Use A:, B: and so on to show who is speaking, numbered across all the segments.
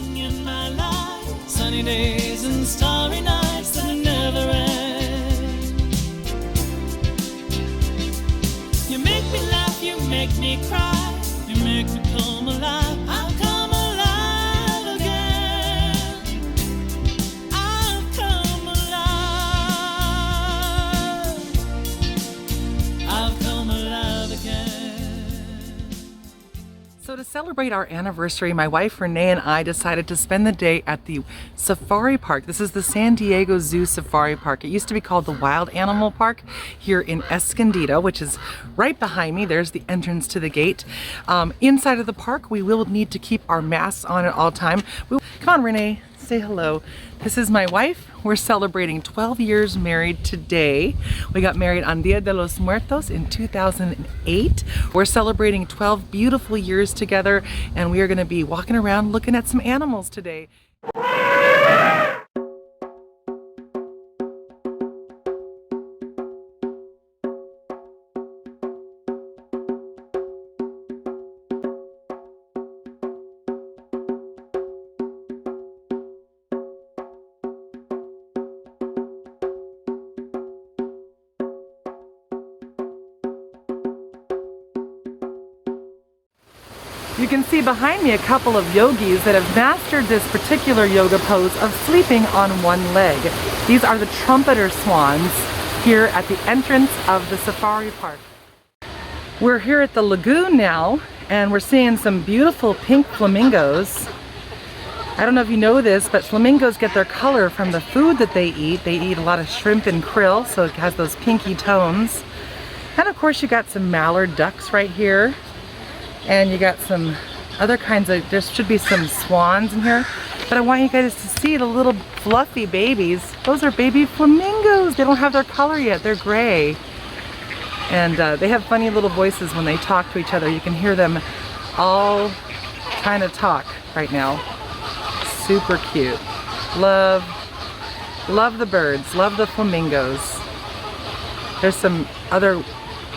A: everything in my life. Sunny days and starry nights that never end. You make me laugh, you make me cry, you make me come alive. I'll come alive again. I'll come alive. I'll come alive again.
B: So to celebrate our anniversary, my wife Renee and I decided to spend the day at the safari park. This is the San Diego Zoo Safari Park. It used to be called the Wild Animal Park here in Escondido, which is right behind me. There's the entrance to the gate. Inside of the park, we will need to keep our masks on at all time. Come on, Renee, say hello. This is my wife. We're celebrating 12 years married today. We got married on Dia de los Muertos in 2008. We're celebrating 12 beautiful years together, and we are going to be walking around looking at some animals today. You can see behind me a couple of yogis that have mastered this particular yoga pose of sleeping on one leg. These are the trumpeter swans here at the entrance of the safari park. We're here at the lagoon now, and we're seeing some beautiful pink flamingos. I don't know if you know this, but flamingos get their color from the food that they eat. They eat a lot of shrimp and krill, so it has those pinky tones. And of course you got some mallard ducks right here. And you got some other kinds of, there should be some swans in here. But I want you guys to see the little fluffy babies. Those are baby flamingos. They don't have their color yet, they're gray. And they have funny little voices when they talk to each other. You can hear them all trying to talk right now. Super cute. Love the birds, love the flamingos. There's some other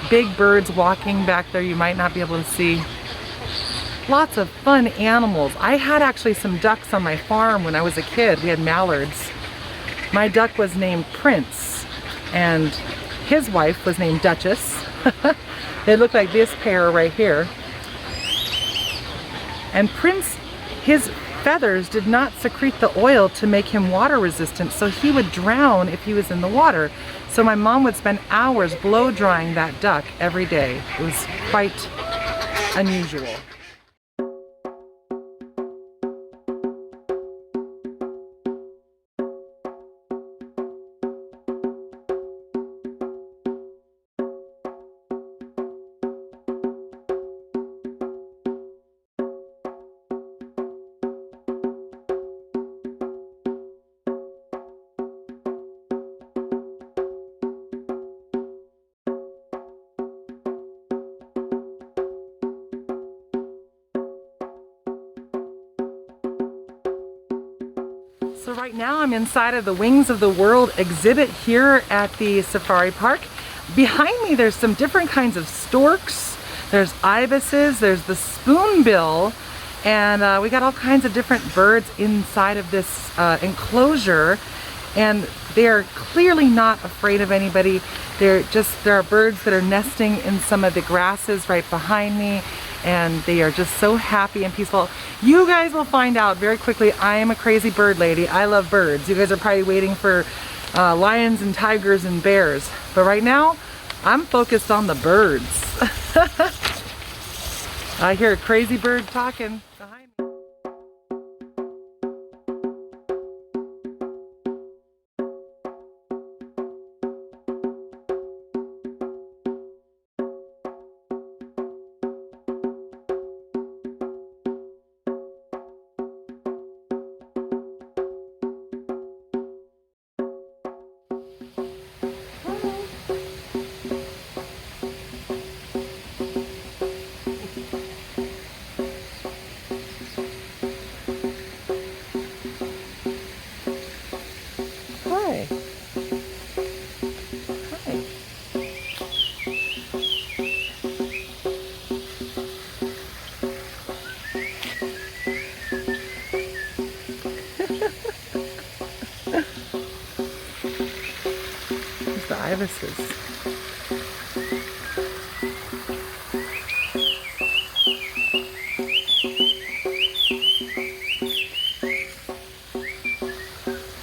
B: big birds walking back there you might not be able to see. Lots of fun animals. I had actually some ducks on my farm when I was a kid. We had mallards. My duck was named Prince and his wife was named Duchess. They look like this pair right here. And Prince, his feathers did not secrete the oil to make him water resistant, so he would drown if he was in the water. So my mom would spend hours blow drying that duck every day. It was quite unusual. So right now I'm inside of the Wings of the World exhibit here at the safari park. Behind me there's some different kinds of storks, there's ibises, there's the spoonbill, and we got all kinds of different birds inside of this enclosure, and they are clearly not afraid of anybody. There are birds that are nesting in some of the grasses right behind me, and they are just so happy and peaceful. You guys will find out very quickly I am a crazy bird lady. I love birds. You guys are probably waiting for lions and tigers and bears, but right now I'm focused on the birds. I hear a crazy bird talking behind me. ibises.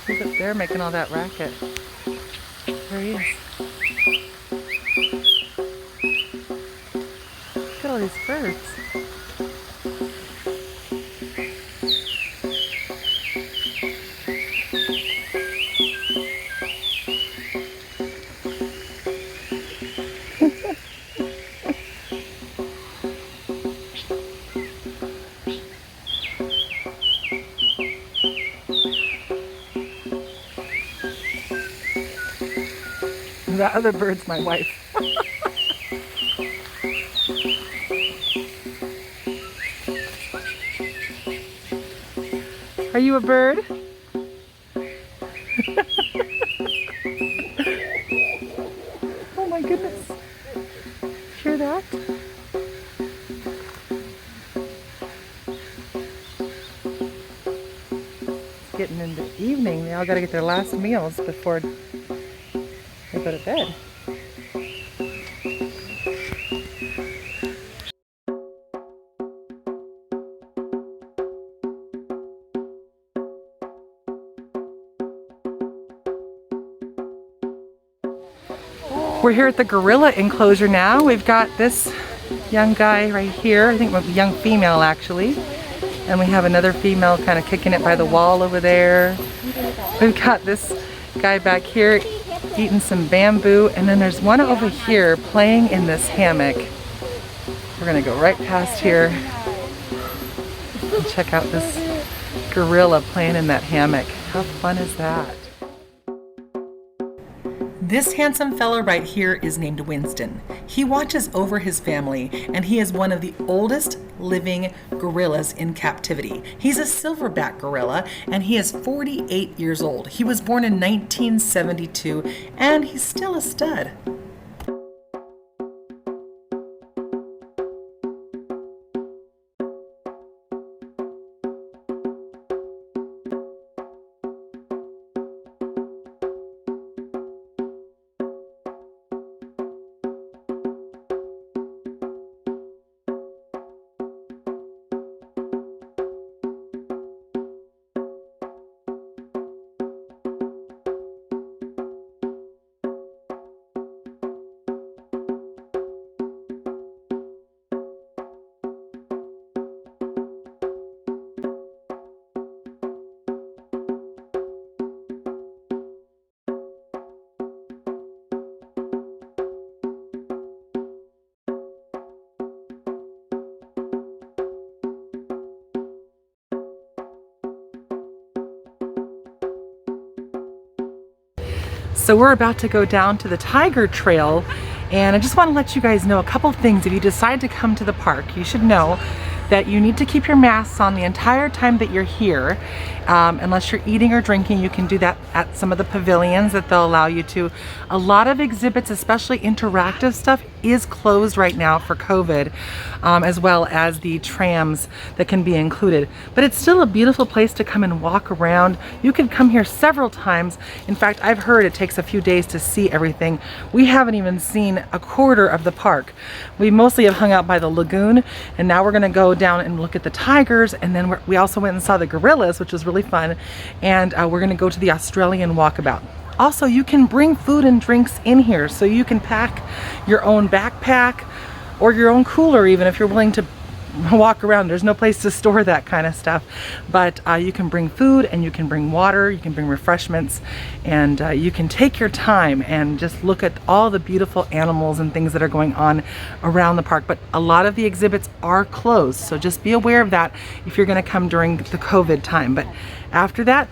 B: Who's up there making all that racket? There he is. Look at all these birds. That other bird's my wife. Are you a bird? Oh my goodness. Hear that? It's getting into evening. They all got to get their last meals before they go to bed. We're here at the gorilla enclosure now. We've got this young guy right here, I think a young female actually. And we have another female kind of kicking it by the wall over there. We've got this guy back here eating some bamboo, and then there's one over here playing in this hammock. We're gonna go right past here and check out this gorilla playing in that hammock. How fun is that? This handsome fella right here is named Winston. He watches over his family, and he is one of the oldest living gorillas in captivity. He's a silverback gorilla, and he is 48 years old. He was born in 1972, and he's still a stud. So we're about to go down to the Tiger Trail, and I just want to let you guys know a couple things. If you decide to come to the park, you should know that you need to keep your masks on the entire time that you're here. Unless you're eating or drinking, you can do that at some of the pavilions that they'll allow you to. A lot of exhibits, especially interactive stuff, is closed right now for COVID, as well as the trams that can be included. But it's still a beautiful place to come and walk around. You can come here several times. In fact, I've heard it takes a few days to see everything. We haven't even seen a quarter of the park. We mostly have hung out by the lagoon, and now we're gonna go down and look at the tigers, and then we also went and saw the gorillas, which was really fun, and we're gonna go to the Australian walkabout. Also, you can bring food and drinks in here, so you can pack your own backpack or your own cooler, even if you're willing to walk around. There's no place to store that kind of stuff, but you can bring food and you can bring water, you can bring refreshments, and you can take your time and just look at all the beautiful animals and things that are going on around the park. But a lot of the exhibits are closed, so just be aware of that if you're going to come during the COVID time. But after that,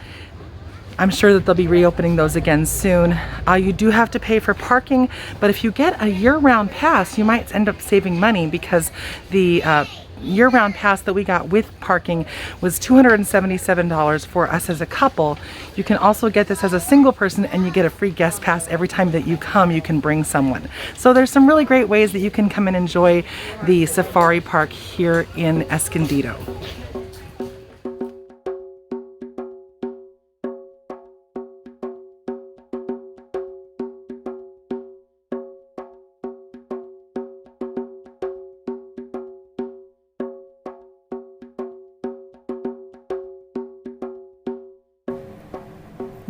B: I'm sure that they'll be reopening those again soon. You do have to pay for parking, but if you get a year-round pass, you might end up saving money, because the year-round pass that we got with parking was $277 for us as a couple. You can also get this as a single person, and you get a free guest pass every time that you come. You can bring someone. So there's some really great ways that you can come and enjoy the safari park here in Escondido.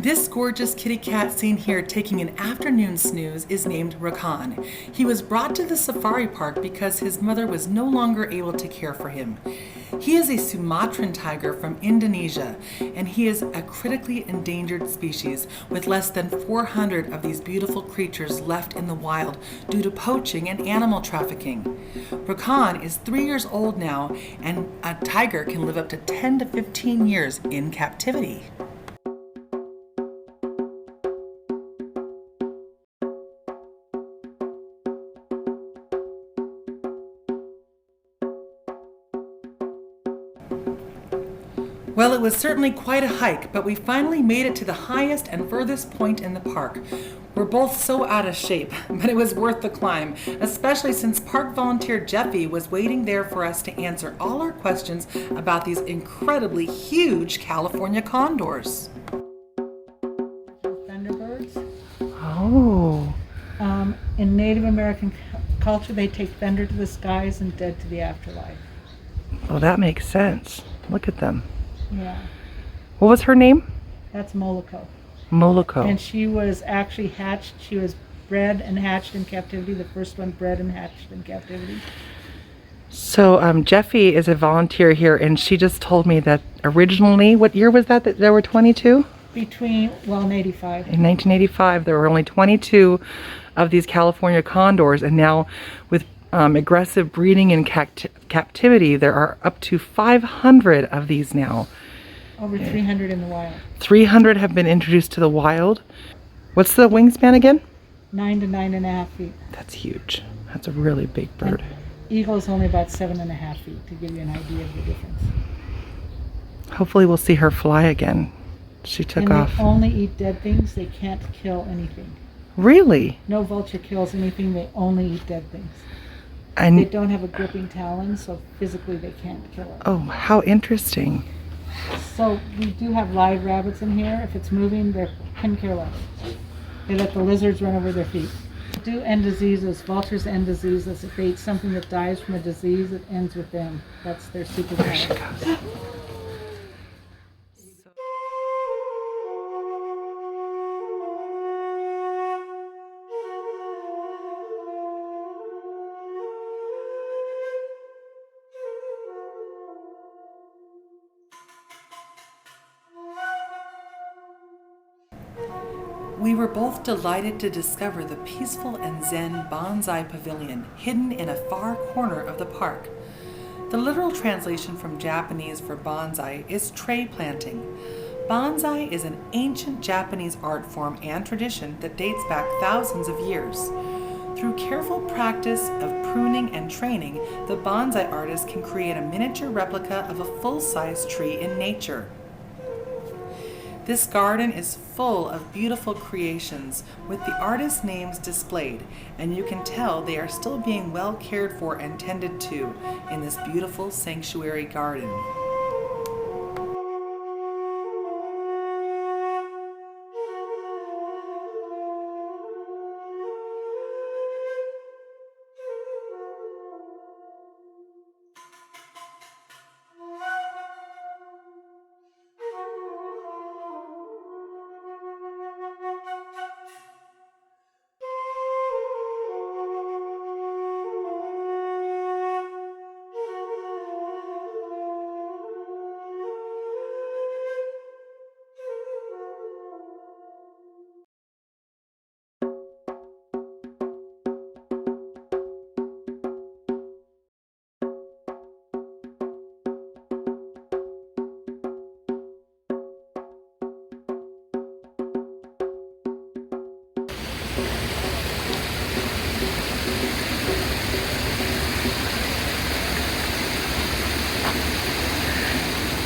B: This gorgeous kitty cat seen here taking an afternoon snooze is named Rakan. He was brought to the safari park because his mother was no longer able to care for him. He is a Sumatran tiger from Indonesia, and he is a critically endangered species with less than 400 of these beautiful creatures left in the wild due to poaching and animal trafficking. Rakan is 3 years old now, and a tiger can live up to 10 to 15 years in captivity. Well, it was certainly quite a hike, but we finally made it to the highest and furthest point in the park. We're both so out of shape, but it was worth the climb, especially since park volunteer Jeffy was waiting there for us to answer all our questions about these incredibly huge California condors.
C: Thunderbirds.
B: Oh.
C: In Native American culture, they take thunder to the skies and dead to the afterlife.
B: Well, that makes sense. Look at them.
C: Yeah,
B: What was her name?
C: that's Moloko.
B: Moloko.
C: And she was actually hatched. She was bred and hatched in captivity. The first one bred and hatched in captivity.
B: So Jeffy is a volunteer here, and she just told me that originally, what year was that there were 22?
C: In 85.
B: In 1985, there were only 22 of these California condors, and now with aggressive breeding in captivity, there are up to 500 of these now.
C: Over 300 in the wild.
B: 300 have been introduced to the wild. What's the wingspan again?
C: 9 to 9.5 feet.
B: That's huge. That's a really big bird.
C: And eagle's only about 7.5 feet, to give you an idea of the difference.
B: Hopefully we'll see her fly again. She took off.
C: They only eat dead things. They can't kill anything.
B: Really?
C: No vulture kills anything. They only eat dead things. They don't have a gripping talon, so physically they can't kill it.
B: Oh, how interesting.
C: So we do have live rabbits in here. If it's moving, they couldn't care less. They let the lizards run over their feet. They do end diseases. Vultures end diseases. If they eat something that dies from a disease, it ends with them. That's their superpower.
B: There she goes. We were both delighted to discover the peaceful and zen bonsai pavilion hidden in a far corner of the park. The literal translation from Japanese for bonsai is tray planting. Bonsai is an ancient Japanese art form and tradition that dates back thousands of years. Through careful practice of pruning and training, the bonsai artist can create a miniature replica of a full-size tree in nature. This garden is full of beautiful creations with the artists' names displayed, and you can tell they are still being well cared for and tended to in this beautiful sanctuary garden.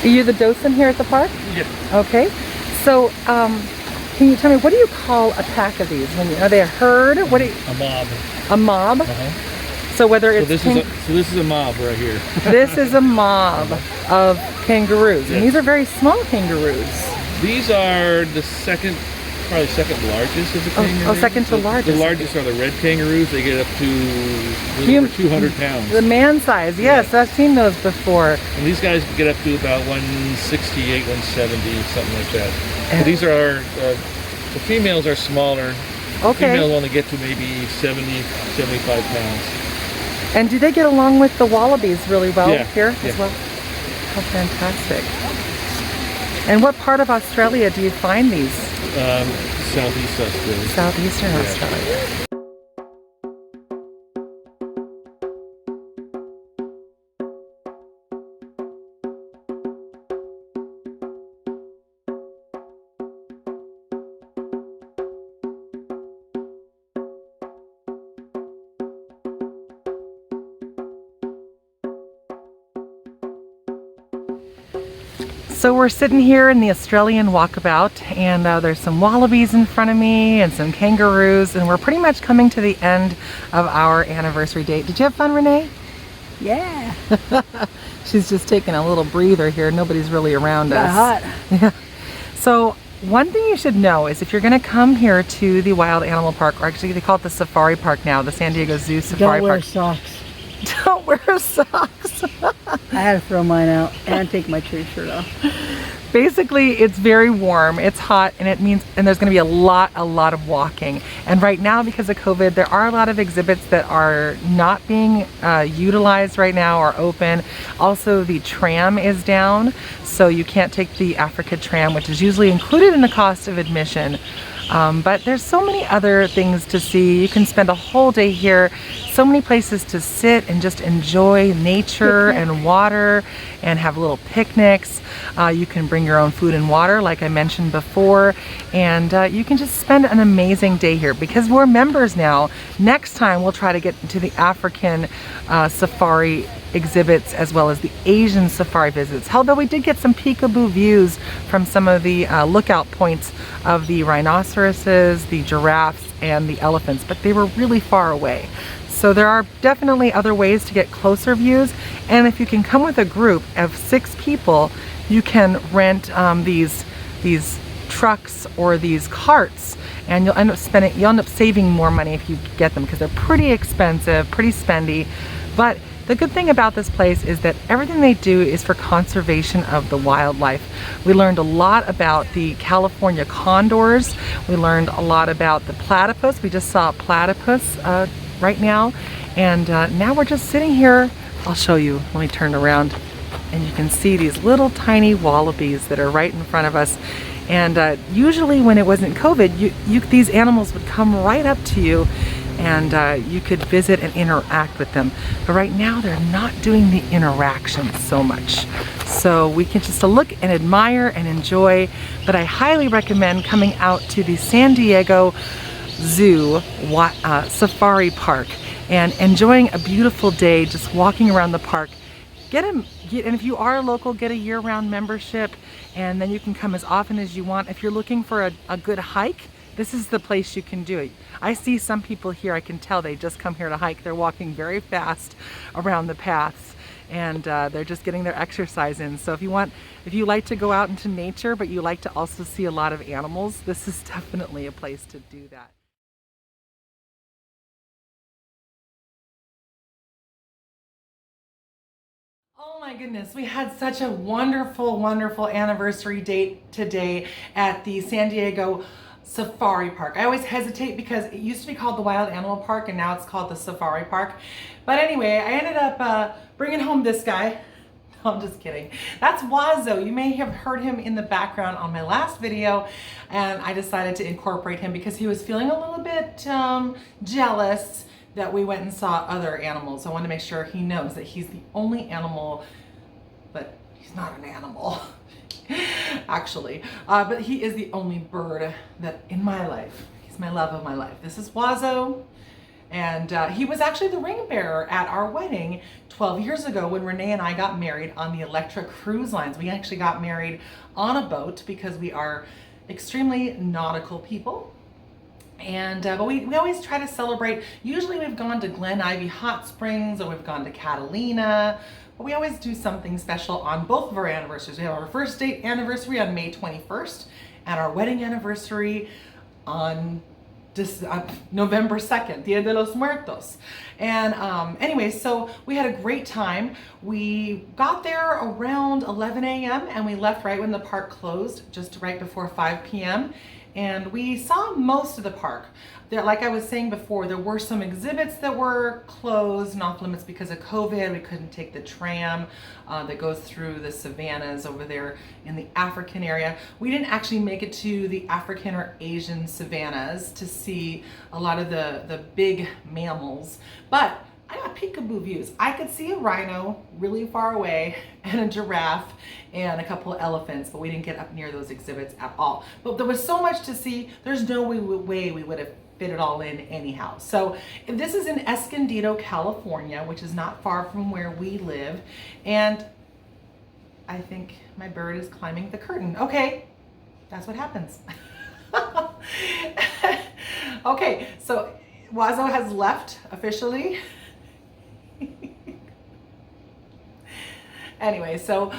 B: Are you the docent here at the park?
D: Yes.
B: Okay. So, can you tell me, what do you call a pack of these? Are they a herd? What do you,
D: A mob.
B: a mob?
D: Uh-huh.
B: So whether
D: So
B: it's
D: this is a mob right here.
B: this is a mob of kangaroos, and
D: Yes.
B: these are very small kangaroos.
D: These are the second probably second largest of the kangaroos.
B: Second to largest.
D: The largest are the red kangaroos. They get up to over 200 pounds.
B: The man size, yes, I've seen those before.
D: And these guys get up to about 168, 170, something like that. But these are the females are smaller.
B: Okay.
D: Females only get to maybe 70, 75 pounds.
B: And do they get along with the wallabies really well here
D: yeah.
B: as well? How fantastic. And what part of Australia do you find these?
D: Southeast Australia.
B: Southeastern Australia. So we're sitting here in the Australian walkabout, and there's some wallabies in front of me and some kangaroos, and we're pretty much coming to the end of our anniversary date. Did you have fun, Ren'e?
E: Yeah.
B: She's just taking a little breather here. Nobody's really around us.
E: Hot.
B: Yeah. So one thing you should know is if you're going to come here to the Wild Animal Park, or actually they call it the Safari Park now, the San Diego Zoo Safari
E: Don't wear
B: Park.
E: socks.
B: Don't wear socks.
E: I had to throw mine out and take my tree shirt off.
B: Basically, it's very warm, it's hot, and there's going to be a lot of walking. And right now, because of COVID, there are a lot of exhibits that are not being utilized right now or open. Also, the tram is down, so you can't take the Africa tram, which is usually included in the cost of admission. But there's so many other things to see. You can spend a whole day here. So many places to sit and just enjoy nature and water and have little picnics. You can bring your own food and water, like I mentioned before, and you can just spend an amazing day here. Because we're members now, next time we'll try to get into the African safari exhibits as well as the Asian safari visits. Although we did get some peekaboo views from some of the lookout points of the rhinoceroses, the giraffes, and the elephants, but they were really far away. So there are definitely other ways to get closer views, and if you can come with a group of 6 people, you can rent these trucks or these carts, and you'll end up saving more money if you get them, because they're pretty expensive, pretty spendy. But the good thing about this place is that everything they do is for conservation of the wildlife. We learned a lot about the California condors. We learned a lot about the platypus. We just saw a platypus right now. And now we're just sitting here. I'll show you. Let me turn around. And you can see these little tiny wallabies that are right in front of us. And usually when it wasn't COVID, these animals would come right up to you, and you could visit and interact with them. But right now they're not doing the interaction so much. So we can just look and admire and enjoy. But I highly recommend coming out to the San Diego Zoo Safari Park and enjoying a beautiful day just walking around the park. And if you are a local, get a year-round membership, and then you can come as often as you want. If you're looking for a good hike, this is the place you can do it. I see some people here, I can tell they just come here to hike. They're walking very fast around the paths, and they're just getting their exercise in. So if you like to go out into nature, but you like to also see a lot of animals, this is definitely a place to do that. Oh my goodness, we had such a wonderful anniversary date today at the San Diego Safari Park. I always hesitate because it used to be called the Wild Animal Park and now it's called the Safari Park. But anyway, I ended up bringing home this guy. No, I'm just kidding. That's Wazo. You may have heard him in the background on my last video, and I decided to incorporate him because he was feeling a little bit jealous that we went and saw other animals. I want to make sure he knows that he's the only animal, but he's not an animal. Actually, but he is the only bird that in my life. He's my love of my life. This is Wazo, and he was actually the ring bearer at our wedding 12 years ago when Ren'e and I got married on the Electric Cruise Lines. We actually got married on a boat because we are extremely nautical people. And but we always try to celebrate. Usually we've gone to Glen Ivy Hot Springs, or we've gone to Catalina. But we always do something special on both of our anniversaries. We have our first date anniversary on May 21st and our wedding anniversary on November 2nd, Dia de los Muertos. And anyway, so we had a great time. We got there around 11 a.m. and we left right when the park closed, just right before 5 p.m. And we saw most of the park. There, like I was saying before, there were some exhibits that were closed and off limits because of COVID. We couldn't take the tram that goes through the savannas over there in the African area. We didn't actually make it to the African or Asian savannas to see a lot of the big mammals, but I got peekaboo views. I could see a rhino really far away and a giraffe and a couple of elephants, but we didn't get up near those exhibits at all. But there was so much to see, there's no way we would have fit it all in anyhow. So this is in Escondido, California, which is not far from where we live. And I think my bird is climbing the curtain. Okay, that's what happens. Okay, so Wazo has left officially. Anyway, so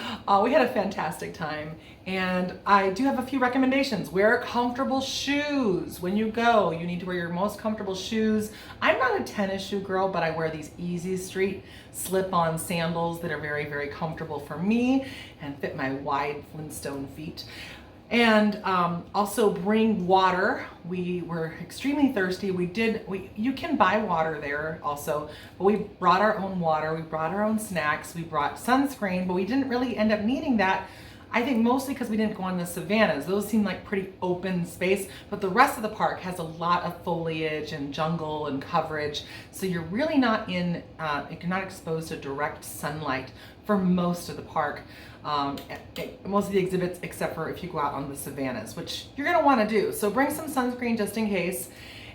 B: we had a fantastic time, and I do have a few recommendations. Wear comfortable shoes. When you go, you need to wear your most comfortable shoes. I'm not a tennis shoe girl, but I wear these Easy Street slip-on sandals that are very, very comfortable for me and fit my wide Flintstone feet. And also bring water. We were extremely thirsty. You can buy water there also, but we brought our own water. We brought our own snacks. We brought sunscreen, but we didn't really end up needing that. I think mostly because we didn't go on the savannas. Those seem like pretty open space, but the rest of the park has a lot of foliage and jungle and coverage. So you're really not you're not exposed to direct sunlight for most of the park. Most of the exhibits, except for if you go out on the savannas, which you're gonna wanna do. So bring some sunscreen just in case.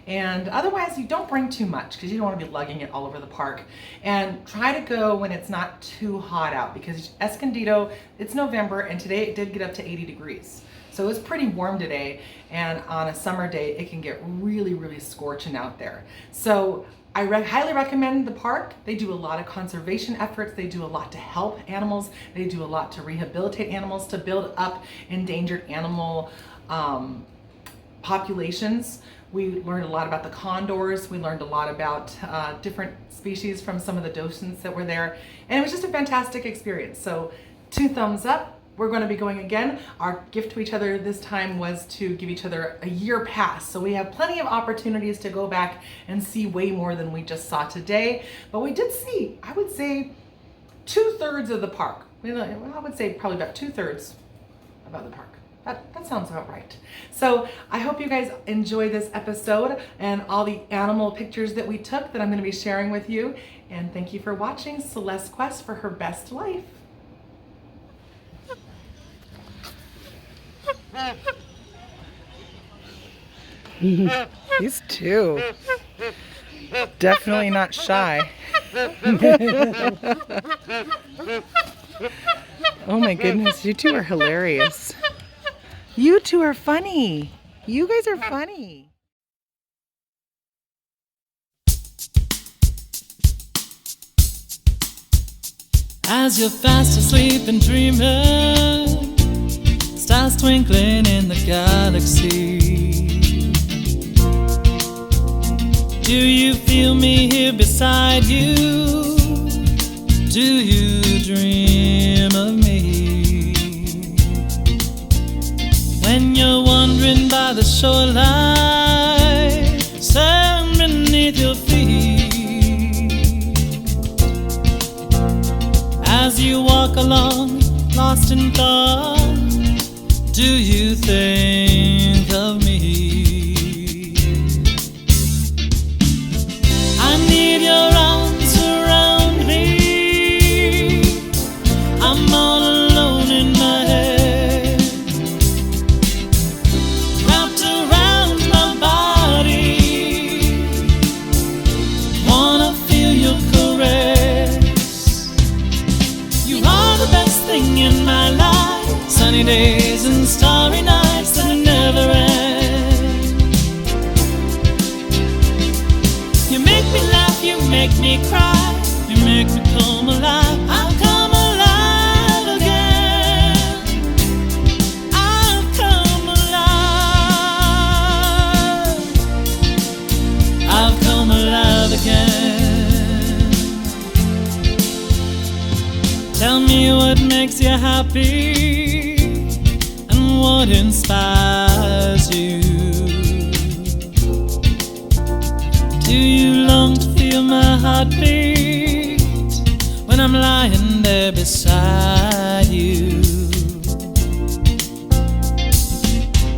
B: And otherwise, you don't bring too much because you don't want to be lugging it all over the park. And try to go when it's not too hot out, because Escondido, it's November, and today it did get up to 80 degrees. So it was pretty warm today, and on a summer day, it can get really, really scorching out there. So I highly recommend the park. They do a lot of conservation efforts. They do a lot to help animals. They do a lot to rehabilitate animals, to build up endangered animal populations. We learned a lot about the condors. We learned a lot about different species from some of the docents that were there. And it was just a fantastic experience. So 2 thumbs up. We're going to be going again. Our gift to each other this time was to give each other a year pass. So we have plenty of opportunities to go back and see way more than we just saw today. But we did see, I would say, 2/3 of the park. I would say probably about 2/3 about the park. That sounds about right. So I hope you guys enjoy this episode and all the animal pictures that we took that I'm going to be sharing with you. And thank you for watching Celeste's quest for her best life. These two. Definitely not shy. Oh my goodness, you two are hilarious. You two are funny. You guys are funny.
A: As you're fast asleep and dreaming, stars twinkling in the galaxy. Do you feel me here beside you? Do you dream of me? When you're wandering by the shoreline, sand beneath your feet, as you walk along, lost in thought, do you think of me? I need your arms around me. I'm all alone in my head, wrapped around my body. Wanna feel your caress. You are the best thing in my life. Sunny days and starry nights that never end. You make me laugh, you make me cry, you make me come alive. I'll come alive again. I'll come alive. makes you happy and what inspires you? Do you long to feel my heartbeat when I'm lying there beside you?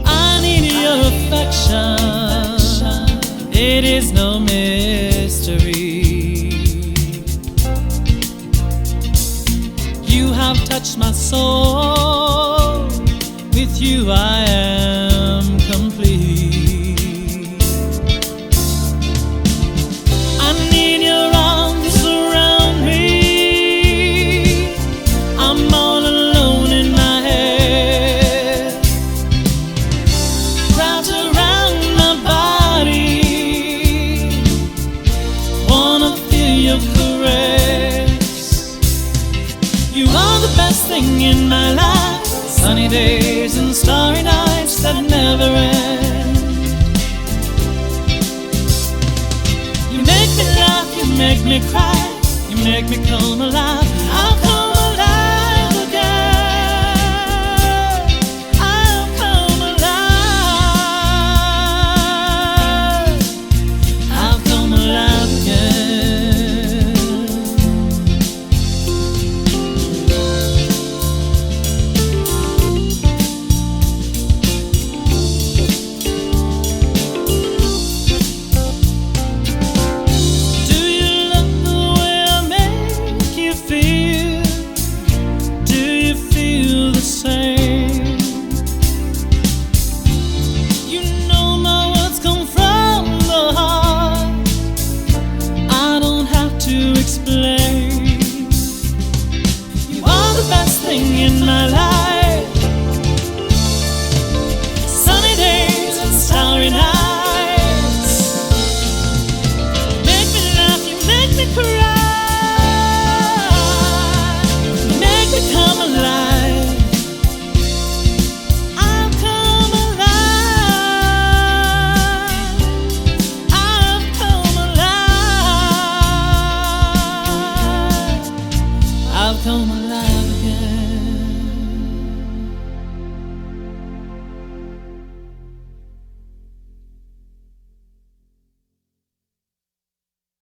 A: I need your affection, it is no mystery. You have touched my soul, with you I am complete. I need your arms around me, I'm all alone in my head, wrapped around my body, wanna feel your caress. You are the best thing in my life, sunny days and starry nights that never end. You make me laugh, you make me cry, you make me come alive. I'll come alive again. I'll come alive. I'll come alive again. Do you love the way I make you feel? Do you feel the same? You know my words come from the heart, I don't have to explain. You are the best thing in my life, sunny days and starry nights. Make me laugh, you make me cry, you make me come alive. I'll come alive. I'll come alive. I'll come alive.